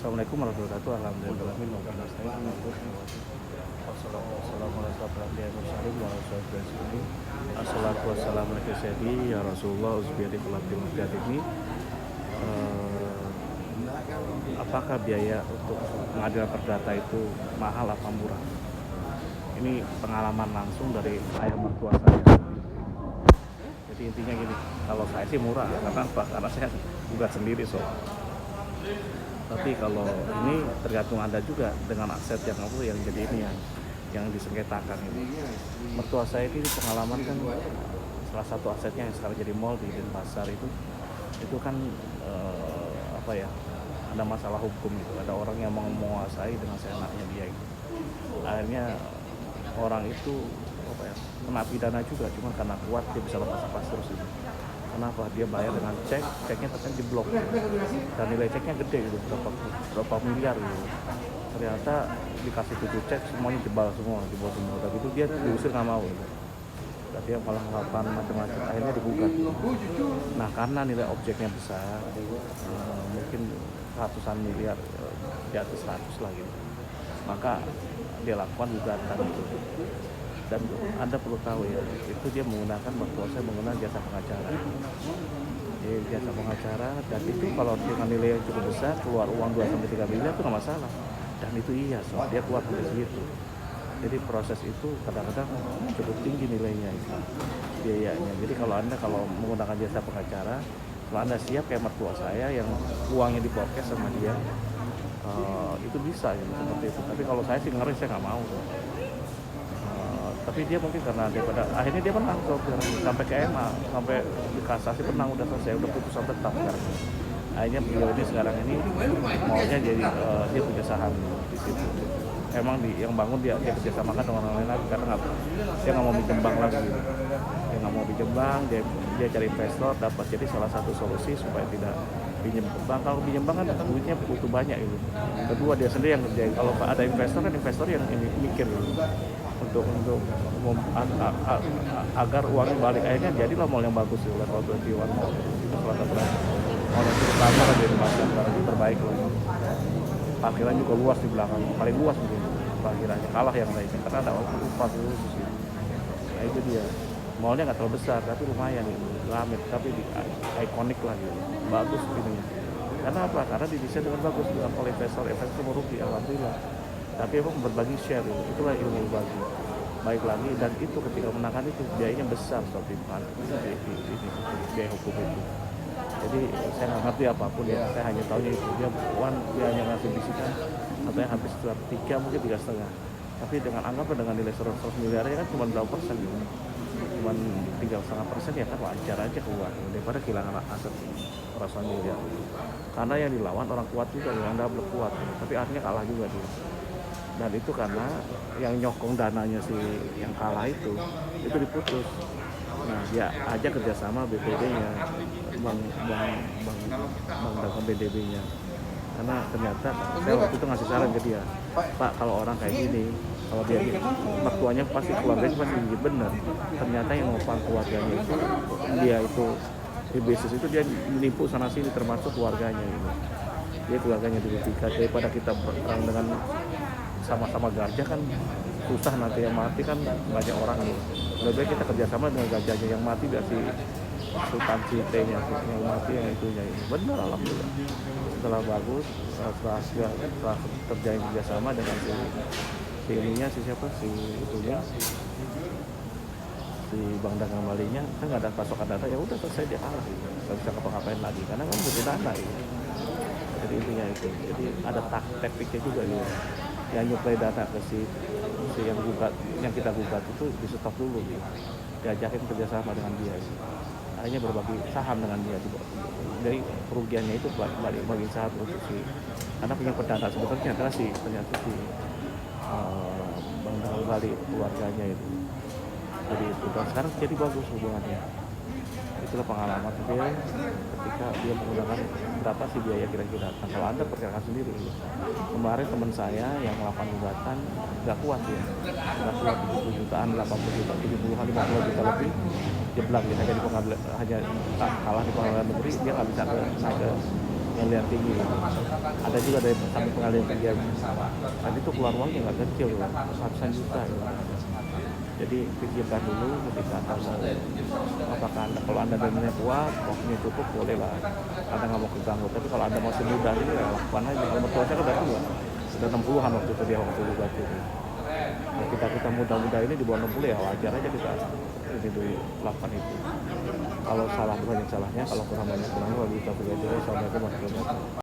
Assalamualaikum warahmatullahi wabarakatuh. Alhamdulillah. Assalatu wassalamu ala sayyidi ya Rasulullah uzbiyadi pelati ini. Apakah biaya untuk pengadilan perdata itu mahal apa murah? Ini pengalaman langsung dari ayah mertua saya. Jadi intinya gini, kalau saya sih murah, karena apa? Karena saya gugat sendiri Tapi kalau ini tergantung Anda juga dengan aset yang jadi ini yang disengketakan ini. Mertua saya ini pengalaman kan salah satu asetnya yang sekarang jadi mall di Denpasar itu kan ada masalah hukum gitu. Ada orang yang mau menguasai dengan seenaknya dia itu. Akhirnya orang itu kena pidana juga, cuma karena kuat dia bisa lepas terus itu. Kenapa? Dia bayar dengan ceknya ternyata diblok dan nilai ceknya gede gitu, berapa miliar gitu. Ternyata dikasih 7 cek semuanya jebol semua. Tapi itu dia diusir nggak mau gitu. Dan dia malah melakukan macam-macam, akhirnya digugat. Nah karena nilai objeknya besar, mungkin ratusan miliar, di atas 100 lah gitu, maka dia lakukan gugatan gitu. Dan Anda perlu tahu ya, itu dia menggunakan mertua saya menggunakan jasa pengacara. Jasa pengacara, dan itu kalau dengan nilai yang cukup besar, keluar uang 2-3 miliar itu nggak masalah. Dan itu dia kuat dari situ. Jadi proses itu kadang-kadang cukup tinggi nilainya itu, biayanya. Jadi kalau menggunakan jasa pengacara, kalau Anda siap kayak mertua saya yang uangnya di-podcast sama dia, itu bisa ya, seperti itu. Tapi kalau saya sih ngeri, saya nggak mau. Tapi dia mungkin karena akhirnya dia menang sampai ke MA, sampai di kasasi menang, udah selesai, udah putusan tetap sekarang. Akhirnya beliau ini sekarang ini maunya jadi dia punya saham di situ. Emang yang bangun dia kerjasamakan dengan orang lain lagi karena dia nggak mau pinjam bank lagi. Dia nggak mau pinjam bank, dia cari investor, dapat. Jadi salah satu solusi supaya tidak pinjam ke bank. Kalau pinjam bank kan duitnya butuh banyak itu. Kedua dia sendiri yang kerjain. Kalau ada investor kan investor yang mikir gitu. Untuk agar uangnya balik. Akhirnya jadilah mall yang bagus itu, level 21 mall. Itu salah satu mall yang cukup lama di Denpasar, sekarang itu terbaik loh. Parkiran juga luas di belakang, paling luas mungkin parkirannya, kalah yang lainnya karena ada upah khusus gitu. Nah itu dia, mallnya nggak terlalu besar tapi lumayan gitu, ramai tapi ikonik lah gitu, bagus ininya. Karena apa? Karena didesain dengan bagus oleh investor mau rugi, alhamdulillah. Tapi emang berbagi share gitu. Itulah ilmu berbagi. Baik lagi, dan itu ketika menangkan itu biayanya besar seperti biaya hukum itu. Jadi saya nggak ngerti apapun ya, saya hanya tahu itu dia hanya ngasih bisikan katanya habis 3 mungkin 3,5. Tapi anggaplah dengan nilai 100 miliarnya kan cuma berapa persen gitu, cuma 3,5% ya kan wajar aja keluar daripada kehilangan aset ratusan miliar. Karena yang dilawan orang kuat juga, yang double kuat, tapi artinya kalah juga dia. Dan itu karena yang nyokong dananya yang kalah itu diputus. Nah dia aja kerjasama BPD-nya, Bang Dagang BDB-nya. Karena ternyata saya waktu itu ngasih saran ke dia, Pak kalau orang kayak gini, kalau dia mertuanya pasti keluarganya pasti benar. Ternyata yang ngopang keluarganya itu, dia itu di bisnis itu dia menipu sana sini termasuk keluarganya itu. Dia keluarganya dirugikan, daripada kita berperang dengan sama-sama gajah kan susah, nanti yang mati kan banyak orang nih. Lebih baik kita kerjasama dengan gajahnya, yang mati biar si Sultan Cite-nya, yang mati yang itunya ini. Benar, alhamdulillah. Setelah bagus, setelah terjalin kerjasama dengan si Bang Dagang Balinya, kan nggak ada pasokan data, ya udah selesai, dia kalah, nggak bisa ngapa-ngapain lagi karena kan butuh data gitu. Jadi intinya itu. Jadi ada taktiknya juga gitu. Yang nyuplai data ke si yang kita gugat itu di stop dulu gitu. Diajakin kerjasama dengan dia gitu. Akhirnya berbagi saham dengan dia juga. Jadi kerugiannya itu bagi saham untuk karena punya perdana sebetulnya adalah ternyata Bang Dagang Bali keluarganya itu. Jadi itu, dan sekarang jadi bagus hubungannya. Itulah pengalaman dia ketika dia menggunakan berapa sih biaya kira-kira. Nah, kalau Anda perkirakan sendiri, kemarin teman saya yang melakukan gugatan nggak kuat 70 jutaan, 80 juta, 70-an, 50 juta lebih, jeblak gitu, hanya kalah di pengadilan negeri, dia nggak bisa naik ke pengalian tinggi. Ada juga dari sampai pengalian tinggi. Tadi tuh keluar uangnya nggak kecil, ratusan juta. Jadi pikirkan dulu ketika Anda mau, apakah Anda, kalau Anda dananya kuat, waktunya cukup, boleh lah. Anda nggak mau keganggu. Tapi kalau Anda masih muda ini, ya lakukan aja. Kalau mertua saya kan udah tua, sudah 60-an waktu itu dia waktu juga tuh. Nah, kita muda-muda ini di bawah 60 ya wajar aja kita ini dulu lakukan itu. Kalau salah banyak salahnya, kalau kurang banyak kurangnya. Wabillahi taufiq wal hidayah. Assalamualaikum warahmatullahi wabarakatuh.